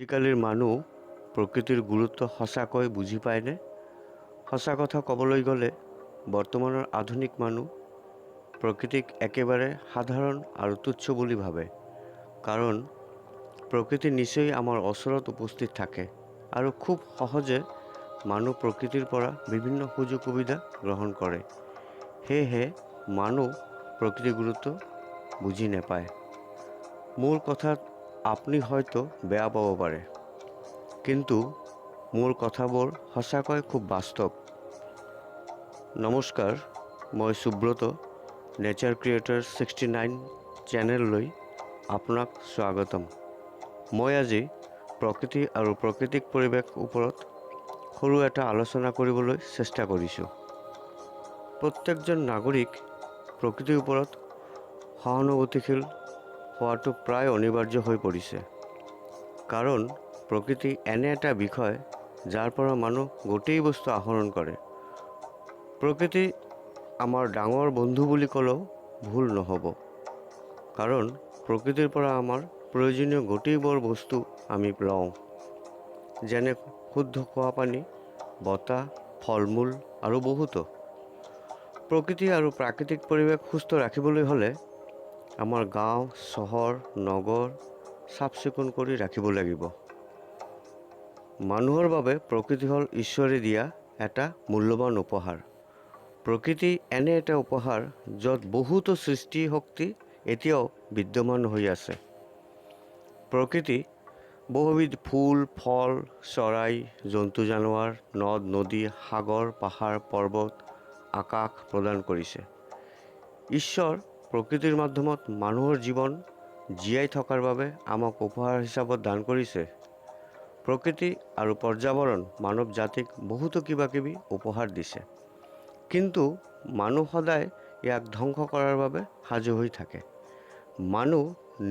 আজিকালিৰ মানুহ প্ৰকৃতিৰ গুৰুত্ব সঁচাকৈ বুজি পায়নে? সঁচা কথা ক'বলৈ গ'লে বৰ্তমানৰ আধুনিক মানুহ প্ৰকৃতিক একেবাৰে সাধাৰণ আৰু তুচ্ছ বুলি ভাবে। কাৰণ প্ৰকৃতি নিশ্চয় আমাৰ ওচৰত উপস্থিত থাকে আৰু খুব সহজে মানুহ প্ৰকৃতিৰ পৰা বিভিন্ন সুযোগ সুবিধা গ্ৰহণ কৰে। সেয়েহে মানুহ প্ৰকৃতিৰ গুৰুত্ব বুজি নাপায়। মোৰ কথাত আপুনি হয়তো বেয়া পাব পাৰে, কিন্তু মোৰ কথাবোৰ সঁচাকৈ খুব বাস্তৱ। নমস্কাৰ, মই সুব্ৰত, নেচাৰ ক্ৰিয়েটৰ 69 চেনেললৈ আপোনাক স্বাগতম। মই আজি প্ৰকৃতি আৰু প্ৰাকৃতিক পৰিৱেশ ওপৰত সৰু এটা আলোচনা কৰিবলৈ চেষ্টা কৰিছোঁ। প্ৰত্যেকজন নাগৰিক প্ৰকৃতিৰ ওপৰত সহানুভূতিশীল হোৱাটো প্ৰায় অনিবাৰ্য হৈ পৰিছে। কাৰণ প্ৰকৃতি এনে এটা বিষয় যাৰ পৰা মানুহ গোটেই বস্তু আহৰণ কৰে। প্ৰকৃতি আমাৰ ডাঙৰ বন্ধু বুলি ক'লেও ভুল নহ'ব। কাৰণ প্ৰকৃতিৰ পৰা আমাৰ প্ৰয়োজনীয় গোটেইবোৰ বস্তু আমি লওঁ, যেনে শুদ্ধ খোৱা পানী, বতাহ, ফল মূল আৰু বহুতো। প্ৰকৃতি আৰু প্ৰাকৃতিক পৰিৱেশ সুস্থ ৰাখিবলৈ হ'লে আমাৰ গাঁও, চহৰ, নগৰ চাফ চিকুণ কৰি ৰাখিব লাগিব। মানুহৰ বাবে প্ৰকৃতি হ'ল ঈশ্বৰে দিয়া এটা মূল্যৱান উপহাৰ। প্ৰকৃতি এনে এটা উপহাৰ য'ত বহুতো সৃষ্টি শক্তি এতিয়াও বিদ্যমান হৈ আছে। প্ৰকৃতি বহুবিধ ফুল, ফল, চৰাই, জন্তু জানোৱাৰ, নদ নদী, সাগৰ, পাহাৰ, পৰ্বত, আকাশ প্ৰদান কৰিছে। ঈশ্বৰ প্ৰকৃতিৰ মাধ্যমত মানুহৰ জীৱন জীয়াই থকাৰ বাবে আমাক উপহাৰ হিচাপত দান কৰিছে। প্ৰকৃতি আৰু পৰ্যাৱৰণ মানৱ জাতিক বহুতো কিবা কিবি উপহাৰ দিছে, কিন্তু মানুহ সদায় ইয়াক ধ্বংস কৰাৰ বাবে সাজু হৈ থাকে। মানুহ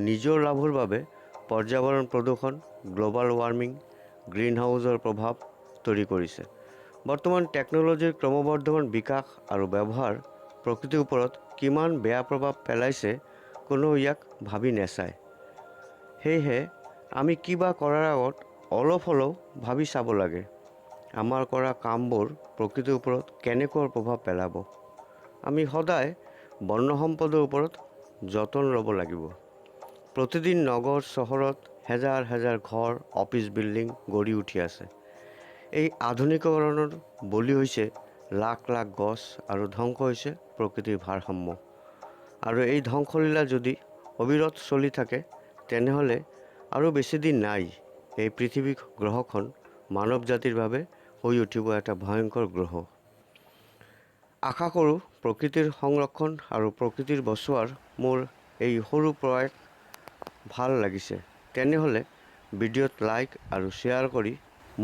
নিজৰ লাভৰ বাবে পৰ্যাৱৰণ প্ৰদূষণ, গ্ল'বাল ৱাৰ্মিং, গ্ৰীণ হাউচৰ প্ৰভাৱ তৈৰি কৰিছে। বৰ্তমান টেকন'লজিৰ ক্ৰমবৰ্ধমান বিকাশ আৰু ব্যৱহাৰ প্ৰকৃতিৰ ওপৰত কিমান বেয়া প্ৰভাৱ পেলাইছে কোনেও ইয়াক ভাবি নাচায়। সেয়েহে আমি কিবা কৰাৰ আগত অলপ হ'লেও ভাবি চাব লাগে, আমাৰ কৰা কামবোৰ প্ৰকৃতিৰ ওপৰত কেনেকৈ প্ৰভাৱ পেলাব। আমি সদায় বন্য সম্পদৰ ওপৰত যতন ল'ব লাগিব। প্ৰতিদিন নগৰ চহৰত হেজাৰ হেজাৰ ঘৰ, অফিচ বিল্ডিং গঢ়ি উঠি আছে। এই আধুনিকীকৰণৰ বলি হৈছে লাখ লাখ গছ আৰু ধ্বংস হৈছে প্ৰকৃতিৰ ভাৰসাম্য। আৰু এই ধ্বংসলীলা যদি অবিৰত চলি থাকে, তেনেহ'লে আৰু বেছি দিন নাই এই পৃথিৱী গ্ৰহখন মানৱ জাতিৰ বাবে হৈ উঠিব এটা ভয়ংকৰ গ্ৰহ। আশা কৰোঁ প্ৰকৃতিৰ সংৰক্ষণ আৰু প্ৰকৃতিৰ বচোৱাৰ মোৰ এই সৰু প্ৰয়াস ভাল লাগিছে। তেনেহ'লে ভিডিঅ'ত লাইক আৰু শ্বেয়াৰ কৰি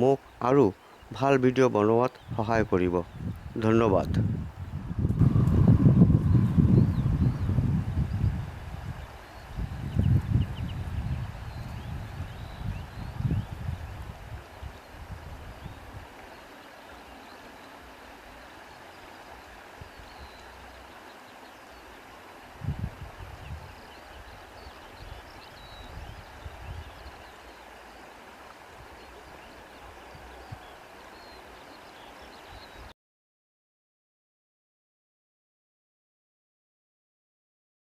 মোক আৰু ভাল ভিডিঅ' বনোৱাত সহায় কৰিব। ধন্যবাদ।